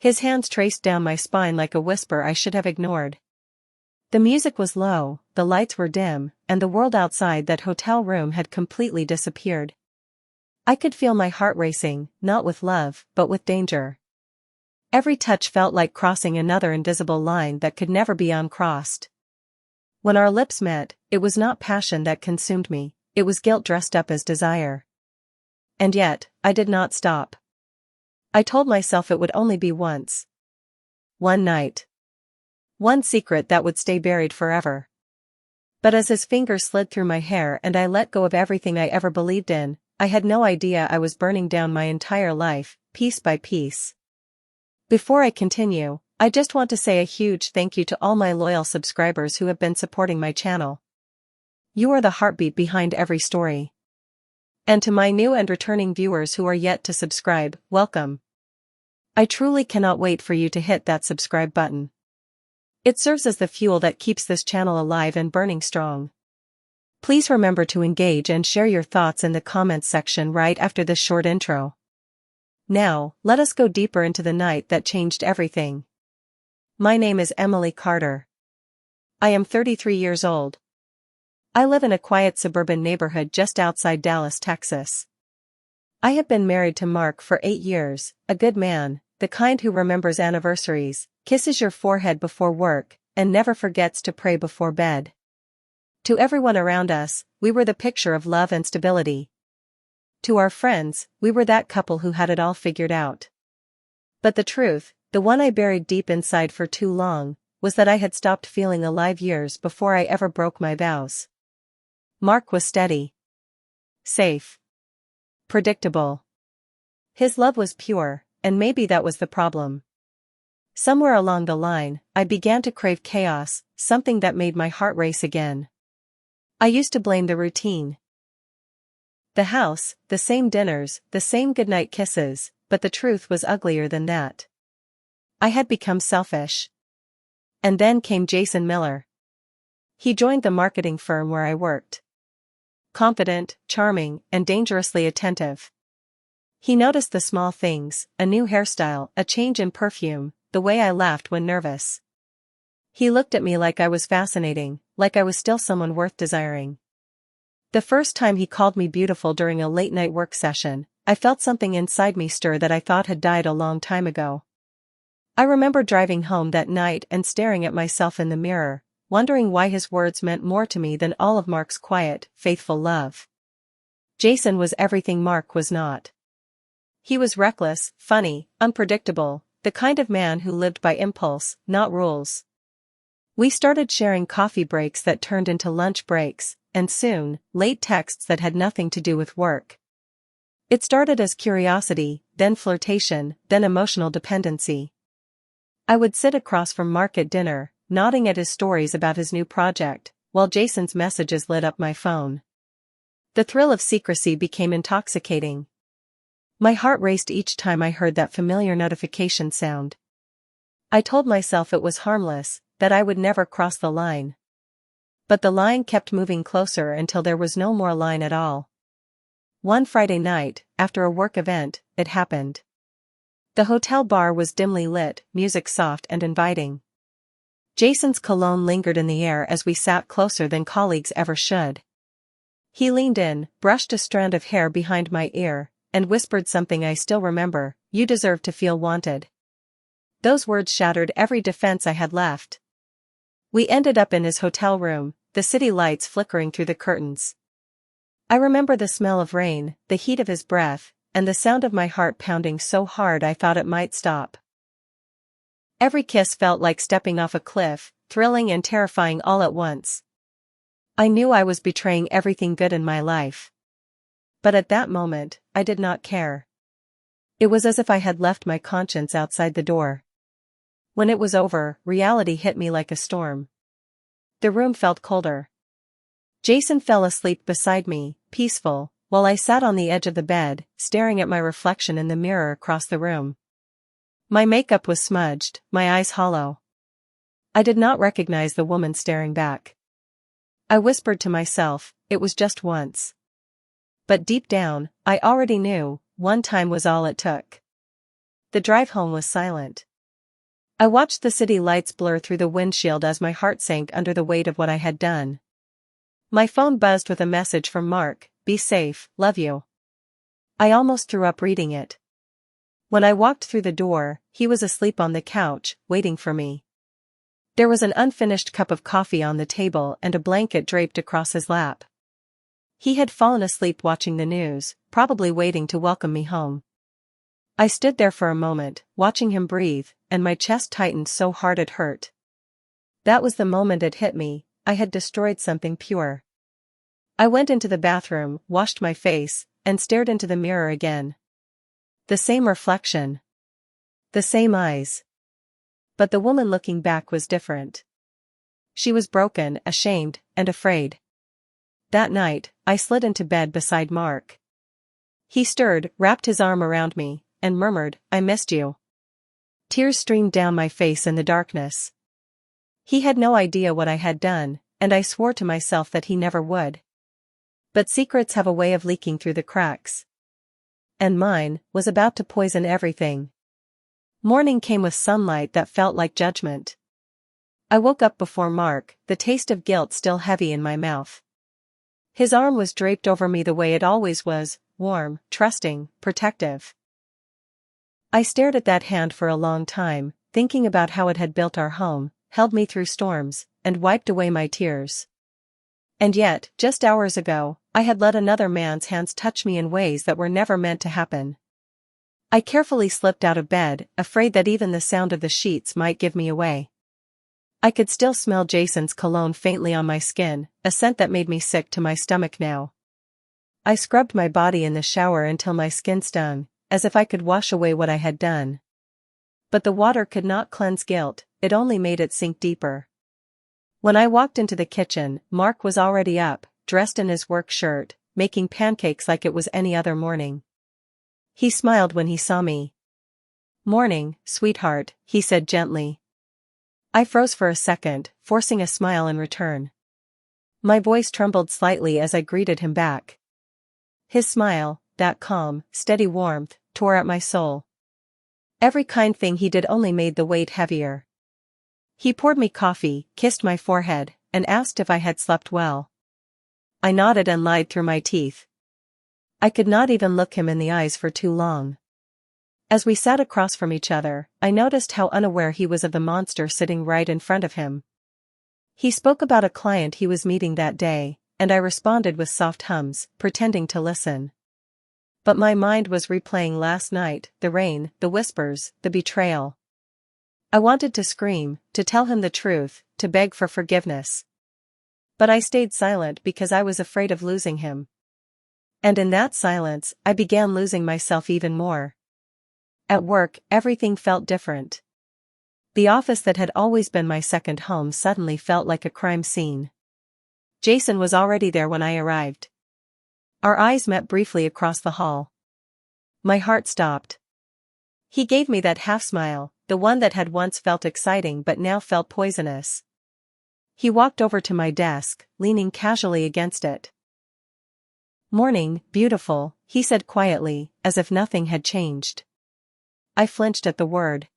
His hands traced down my spine like a whisper I should have ignored. The music was low, the lights were dim, and the world outside that hotel room had completely disappeared. I could feel my heart racing, not with love, but with danger. Every touch felt like crossing another invisible line that could never be uncrossed. When our lips met, it was not passion that consumed me, it was guilt dressed up as desire. And yet, I did not stop. I told myself it would only be once. One night. One secret that would stay buried forever. But as his fingers slid through my hair and I let go of everything I ever believed in, I had no idea I was burning down my entire life, piece by piece. Before I continue, I just want to say a huge thank you to all my loyal subscribers who have been supporting my channel. You are the heartbeat behind every story. And to my new and returning viewers who are yet to subscribe, welcome. I truly cannot wait for you to hit that subscribe button. It serves as the fuel that keeps this channel alive and burning strong. Please remember to engage and share your thoughts in the comments section right after this short intro. Now, let us go deeper into the night that changed everything. My name is Emily Carter. I am 33 years old. I live in a quiet suburban neighborhood just outside Dallas, Texas. I have been married to Mark for 8 years, a good man, the kind who remembers anniversaries, kisses your forehead before work, and never forgets to pray before bed. To everyone around us, we were the picture of love and stability. To our friends, we were that couple who had it all figured out. But the truth, the one I buried deep inside for too long, was that I had stopped feeling alive years before I ever broke my vows. Mark was steady. Safe. Predictable. His love was pure, and maybe that was the problem. Somewhere along the line, I began to crave chaos, something that made my heart race again. I used to blame the routine. The house, the same dinners, the same goodnight kisses, but the truth was uglier than that. I had become selfish. And then came Jason Miller. He joined the marketing firm where I worked. Confident, charming, and dangerously attentive. He noticed the small things, a new hairstyle, a change in perfume, the way I laughed when nervous. He looked at me like I was fascinating, like I was still someone worth desiring. The first time he called me beautiful during a late-night work session, I felt something inside me stir that I thought had died a long time ago. I remember driving home that night and staring at myself in the mirror, wondering why his words meant more to me than all of Mark's quiet, faithful love. Jason was everything Mark was not. He was reckless, funny, unpredictable, the kind of man who lived by impulse, not rules. We started sharing coffee breaks that turned into lunch breaks, and soon, late texts that had nothing to do with work. It started as curiosity, then flirtation, then emotional dependency. I would sit across from Mark at dinner, nodding at his stories about his new project, while Jason's messages lit up my phone. The thrill of secrecy became intoxicating. My heart raced each time I heard that familiar notification sound. I told myself it was harmless, that I would never cross the line. But the line kept moving closer until there was no more line at all. One Friday night, after a work event, it happened. The hotel bar was dimly lit, music soft and inviting. Jason's cologne lingered in the air as we sat closer than colleagues ever should. He leaned in, brushed a strand of hair behind my ear, and whispered something I still remember: "You deserve to feel wanted." Those words shattered every defense I had left. We ended up in his hotel room, the city lights flickering through the curtains. I remember the smell of rain, the heat of his breath, and the sound of my heart pounding so hard I thought it might stop. Every kiss felt like stepping off a cliff, thrilling and terrifying all at once. I knew I was betraying everything good in my life. But at that moment, I did not care. It was as if I had left my conscience outside the door. When it was over, reality hit me like a storm. The room felt colder. Jason fell asleep beside me, peaceful, while I sat on the edge of the bed, staring at my reflection in the mirror across the room. My makeup was smudged, my eyes hollow. I did not recognize the woman staring back. I whispered to myself, it was just once. But deep down, I already knew, one time was all it took. The drive home was silent. I watched the city lights blur through the windshield as my heart sank under the weight of what I had done. My phone buzzed with a message from Mark, "Be safe, love you." I almost threw up reading it. When I walked through the door, he was asleep on the couch, waiting for me. There was an unfinished cup of coffee on the table and a blanket draped across his lap. He had fallen asleep watching the news, probably waiting to welcome me home. I stood there for a moment, watching him breathe, and my chest tightened so hard it hurt. That was the moment it hit me, I had destroyed something pure. I went into the bathroom, washed my face, and stared into the mirror again. The same reflection. The same eyes. But the woman looking back was different. She was broken, ashamed, and afraid. That night, I slid into bed beside Mark. He stirred, wrapped his arm around me, and murmured, "I missed you." Tears streamed down my face in the darkness. He had no idea what I had done, and I swore to myself that he never would. But secrets have a way of leaking through the cracks. And mine was about to poison everything. Morning came with sunlight that felt like judgment. I woke up before Mark, the taste of guilt still heavy in my mouth. His arm was draped over me the way it always was, warm, trusting, protective. I stared at that hand for a long time, thinking about how it had built our home, held me through storms, and wiped away my tears. And yet, just hours ago, I had let another man's hands touch me in ways that were never meant to happen. I carefully slipped out of bed, afraid that even the sound of the sheets might give me away. I could still smell Jason's cologne faintly on my skin, a scent that made me sick to my stomach now. I scrubbed my body in the shower until my skin stung, as if I could wash away what I had done. But the water could not cleanse guilt, it only made it sink deeper. When I walked into the kitchen, Mark was already up, dressed in his work shirt, making pancakes like it was any other morning. He smiled when he saw me. "Morning, sweetheart," he said gently. I froze for a second, forcing a smile in return. My voice trembled slightly as I greeted him back. His smile, that calm, steady warmth, tore at my soul. Every kind thing he did only made the weight heavier. He poured me coffee, kissed my forehead, and asked if I had slept well. I nodded and lied through my teeth. I could not even look him in the eyes for too long. As we sat across from each other, I noticed how unaware he was of the monster sitting right in front of him. He spoke about a client he was meeting that day, and I responded with soft hums, pretending to listen. But my mind was replaying last night, the rain, the whispers, the betrayal. I wanted to scream, to tell him the truth, to beg for forgiveness. But I stayed silent because I was afraid of losing him. And in that silence, I began losing myself even more. At work, everything felt different. The office that had always been my second home suddenly felt like a crime scene. Jason was already there when I arrived. Our eyes met briefly across the hall. My heart stopped. He gave me that half-smile, the one that had once felt exciting but now felt poisonous. He walked over to my desk, leaning casually against it. "Morning, beautiful," he said quietly, as if nothing had changed. I flinched at the word.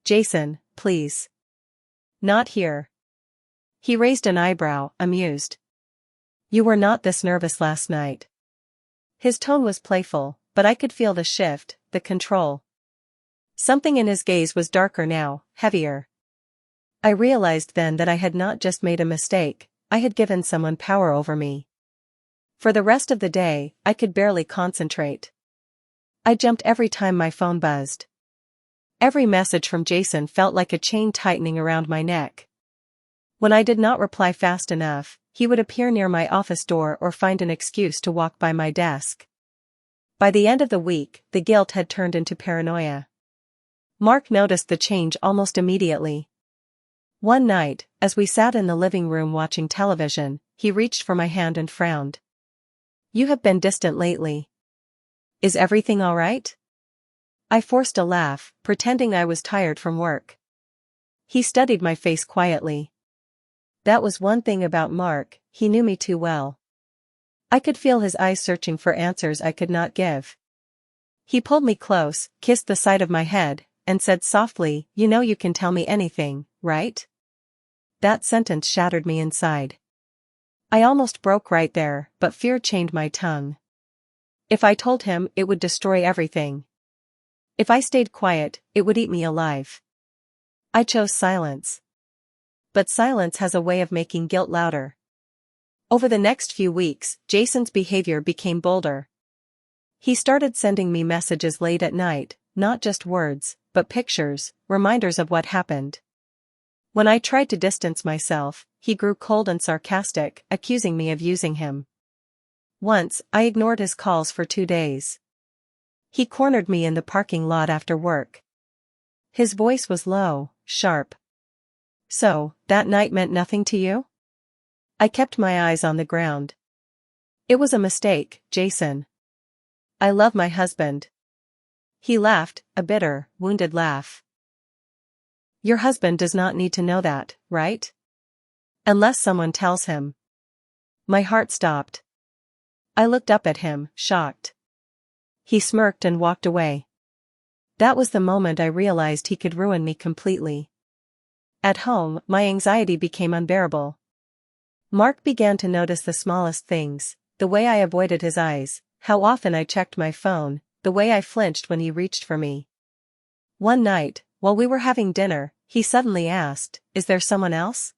"Jason, please. Not here." He raised an eyebrow, amused. "You were not this nervous last night." His tone was playful, but I could feel the shift, the control. Something in his gaze was darker now, heavier. I realized then that I had not just made a mistake, I had given someone power over me. For the rest of the day, I could barely concentrate. I jumped every time my phone buzzed. Every message from Jason felt like a chain tightening around my neck. When I did not reply fast enough, he would appear near my office door or find an excuse to walk by my desk. By the end of the week, the guilt had turned into paranoia. Mark noticed the change almost immediately. One night, as we sat in the living room watching television, he reached for my hand and frowned. "You have been distant lately. Is everything all right?" I forced a laugh, pretending I was tired from work. He studied my face quietly. That was one thing about Mark, he knew me too well. I could feel his eyes searching for answers I could not give. He pulled me close, kissed the side of my head, and said softly, "You know you can tell me anything, right?" That sentence shattered me inside. I almost broke right there, but fear chained my tongue. If I told him, it would destroy everything. If I stayed quiet, it would eat me alive. I chose silence. But silence has a way of making guilt louder. Over the next few weeks, Jason's behavior became bolder. He started sending me messages late at night, not just words, but pictures, reminders of what happened. When I tried to distance myself, he grew cold and sarcastic, accusing me of using him. Once, I ignored his calls for 2 days. He cornered me in the parking lot after work. His voice was low, sharp. "So, that night meant nothing to you?" I kept my eyes on the ground. "It was a mistake, Jason. I love my husband." He laughed, a bitter, wounded laugh. "Your husband does not need to know that, right? Unless someone tells him." My heart stopped. I looked up at him, shocked. He smirked and walked away. That was the moment I realized he could ruin me completely. At home, my anxiety became unbearable. Mark began to notice the smallest things, the way I avoided his eyes, how often I checked my phone, the way I flinched when he reached for me. One night, while we were having dinner, he suddenly asked, "Is there someone else?"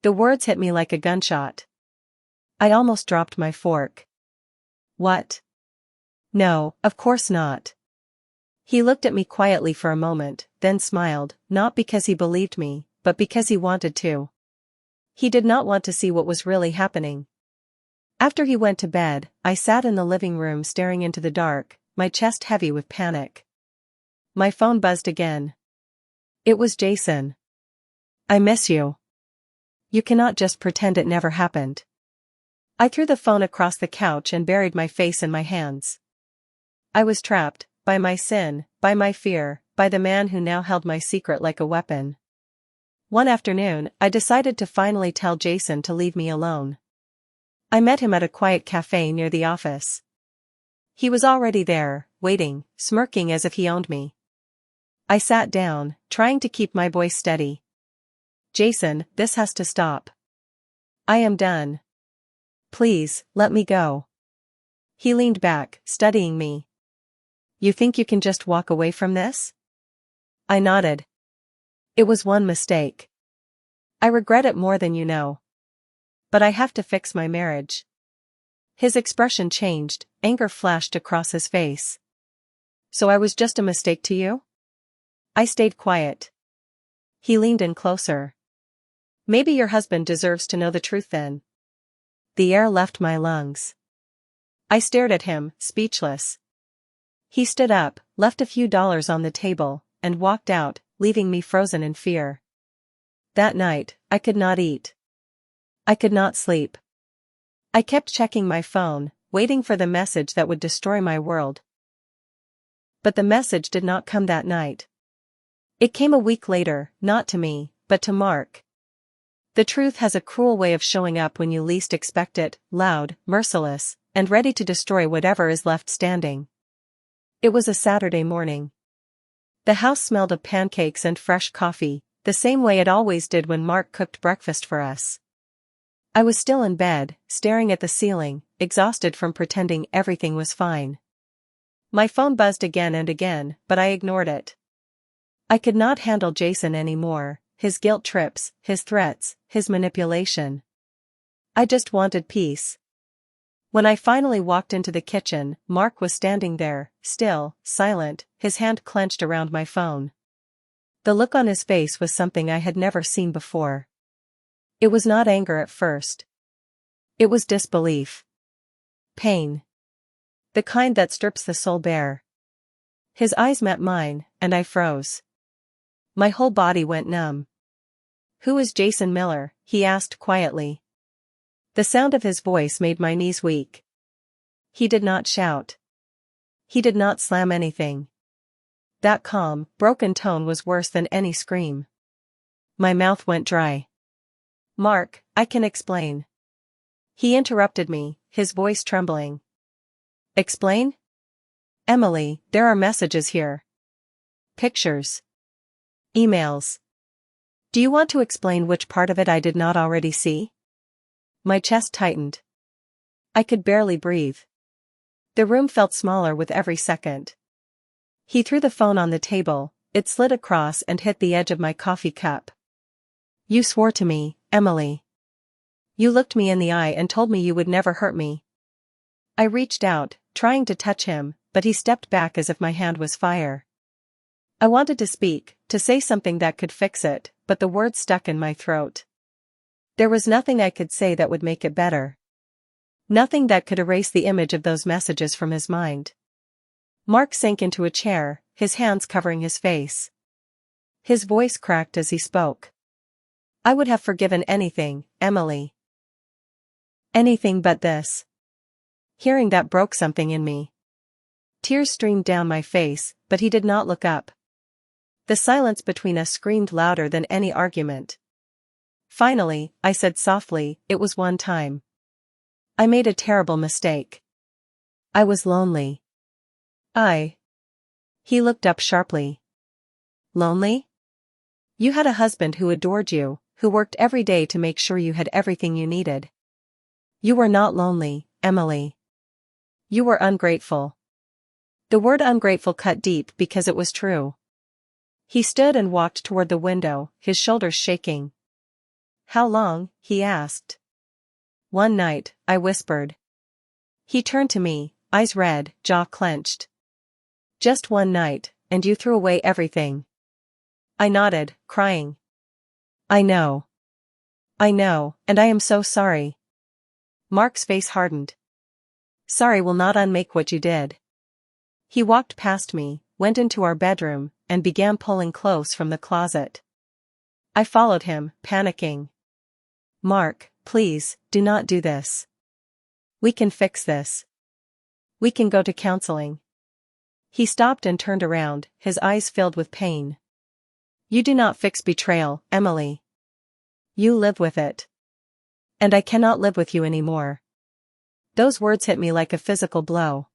The words hit me like a gunshot. I almost dropped my fork. "What? No, of course not." He looked at me quietly for a moment, then smiled, not because he believed me, but because he wanted to. He did not want to see what was really happening. After he went to bed, I sat in the living room staring into the dark, my chest heavy with panic. My phone buzzed again. It was Jason. "I miss you. You cannot just pretend it never happened." I threw the phone across the couch and buried my face in my hands. I was trapped, by my sin, by my fear, by the man who now held my secret like a weapon. One afternoon, I decided to finally tell Jason to leave me alone. I met him at a quiet cafe near the office. He was already there, waiting, smirking as if he owned me. I sat down, trying to keep my voice steady. "Jason, this has to stop. I am done. Please, let me go." He leaned back, studying me. "You think you can just walk away from this?" I nodded. "It was one mistake. I regret it more than you know. But I have to fix my marriage." His expression changed, anger flashed across his face. "So I was just a mistake to you?" I stayed quiet. He leaned in closer. "Maybe your husband deserves to know the truth then." The air left my lungs. I stared at him, speechless. He stood up, left a few dollars on the table, and walked out, leaving me frozen in fear. That night, I could not eat. I could not sleep. I kept checking my phone, waiting for the message that would destroy my world. But the message did not come that night. It came a week later, not to me, but to Mark. The truth has a cruel way of showing up when you least expect it, loud, merciless, and ready to destroy whatever is left standing. It was a Saturday morning. The house smelled of pancakes and fresh coffee, the same way it always did when Mark cooked breakfast for us. I was still in bed, staring at the ceiling, exhausted from pretending everything was fine. My phone buzzed again and again, but I ignored it. I could not handle Jason anymore, his guilt trips, his threats, his manipulation. I just wanted peace. When I finally walked into the kitchen, Mark was standing there, still, silent, his hand clenched around my phone. The look on his face was something I had never seen before. It was not anger at first. It was disbelief. Pain. The kind that strips the soul bare. His eyes met mine, and I froze. My whole body went numb. "Who is Jason Miller?" he asked quietly. The sound of his voice made my knees weak. He did not shout. He did not slam anything. That calm, broken tone was worse than any scream. My mouth went dry. "Mark, I can explain." He interrupted me, his voice trembling. "Explain?" "Emily, there are messages here." Pictures. Emails. Do you want to explain which part of it I did not already see? My chest tightened. I could barely breathe. The room felt smaller with every second. He threw the phone on the table, it slid across and hit the edge of my coffee cup. You swore to me, Emily. You looked me in the eye and told me you would never hurt me. I reached out, trying to touch him, but he stepped back as if my hand was fire. I wanted to speak, to say something that could fix it, but the words stuck in my throat. There was nothing I could say that would make it better. Nothing that could erase the image of those messages from his mind. Mark sank into a chair, his hands covering his face. His voice cracked as he spoke. I would have forgiven anything, Emily. Anything but this. Hearing that broke something in me. Tears streamed down my face, but he did not look up. The silence between us screamed louder than any argument. Finally, I said softly, it was one time. I made a terrible mistake. I was lonely. He looked up sharply. Lonely? You had a husband who adored you, who worked every day to make sure you had everything you needed. You were not lonely, Emily. You were ungrateful. The word ungrateful cut deep because it was true. He stood and walked toward the window, his shoulders shaking. How long? He asked. One night, I whispered. He turned to me, eyes red, jaw clenched. Just one night, and you threw away everything. I nodded, crying. I know. I know, and I am so sorry. Mark's face hardened. Sorry will not unmake what you did. He walked past me, went into our bedroom, and began pulling clothes from the closet. I followed him, panicking. Mark, please, do not do this. We can fix this. We can go to counseling. He stopped and turned around, his eyes filled with pain. You do not fix betrayal, Emily. You live with it. And I cannot live with you anymore. Those words hit me like a physical blow.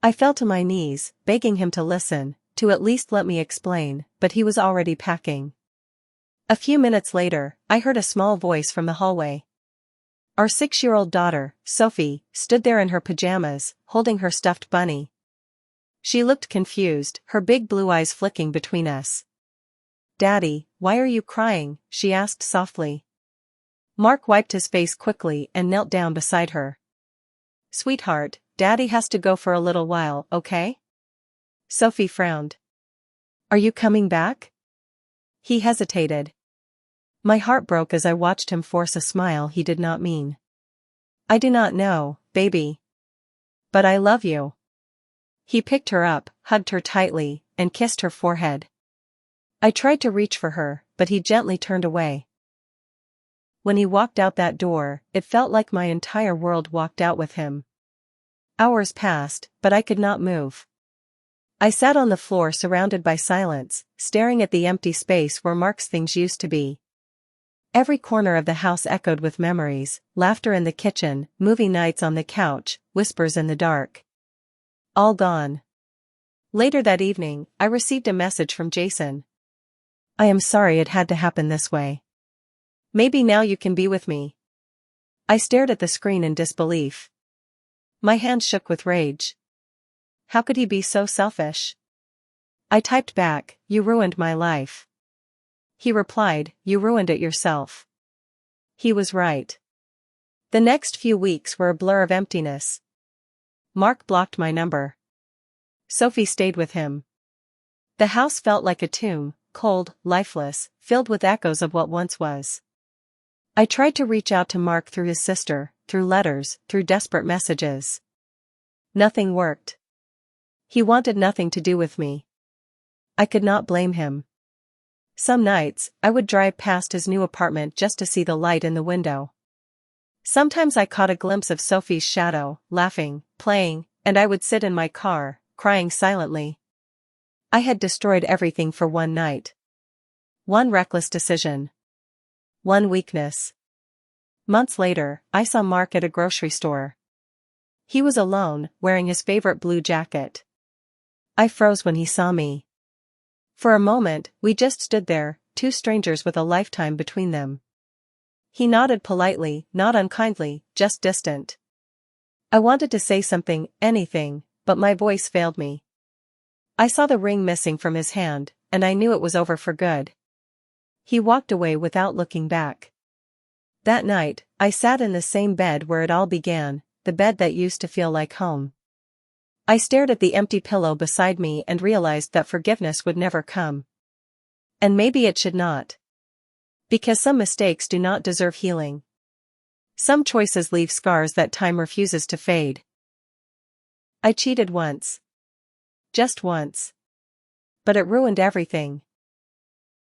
I fell to my knees, begging him to listen, to at least let me explain, but he was already packing. A few minutes later, I heard a small voice from the hallway. Our 6-year-old daughter, Sophie, stood there in her pajamas, holding her stuffed bunny. She looked confused, her big blue eyes flicking between us. Daddy, why are you crying? She asked softly. Mark wiped his face quickly and knelt down beside her. Sweetheart, Daddy has to go for a little while, okay? Sophie frowned. Are you coming back? He hesitated. My heart broke as I watched him force a smile he did not mean. I do not know, baby. But I love you. He picked her up, hugged her tightly, and kissed her forehead. I tried to reach for her, but he gently turned away. When he walked out that door, it felt like my entire world walked out with him. Hours passed, but I could not move. I sat on the floor surrounded by silence, staring at the empty space where Mark's things used to be. Every corner of the house echoed with memories, laughter in the kitchen, movie nights on the couch, whispers in the dark. All gone. Later that evening, I received a message from Jason. I am sorry it had to happen this way. Maybe now you can be with me. I stared at the screen in disbelief. My hands shook with rage. How could he be so selfish? I typed back, you ruined my life. He replied, you ruined it yourself. He was right. The next few weeks were a blur of emptiness. Mark blocked my number. Sophie stayed with him. The house felt like a tomb, cold, lifeless, filled with echoes of what once was. I tried to reach out to Mark through his sister, through letters, through desperate messages. Nothing worked. He wanted nothing to do with me. I could not blame him. Some nights, I would drive past his new apartment just to see the light in the window. Sometimes I caught a glimpse of Sophie's shadow, laughing, playing, and I would sit in my car, crying silently. I had destroyed everything for one night. One reckless decision. One weakness. Months later, I saw Mark at a grocery store. He was alone, wearing his favorite blue jacket. I froze when he saw me. For a moment, we just stood there, two strangers with a lifetime between them. He nodded politely, not unkindly, just distant. I wanted to say something, anything, but my voice failed me. I saw the ring missing from his hand, and I knew it was over for good. He walked away without looking back. That night, I sat in the same bed where it all began, the bed that used to feel like home. I stared at the empty pillow beside me and realized that forgiveness would never come. And maybe it should not. Because some mistakes do not deserve healing. Some choices leave scars that time refuses to fade. I cheated once. Just once. But it ruined everything.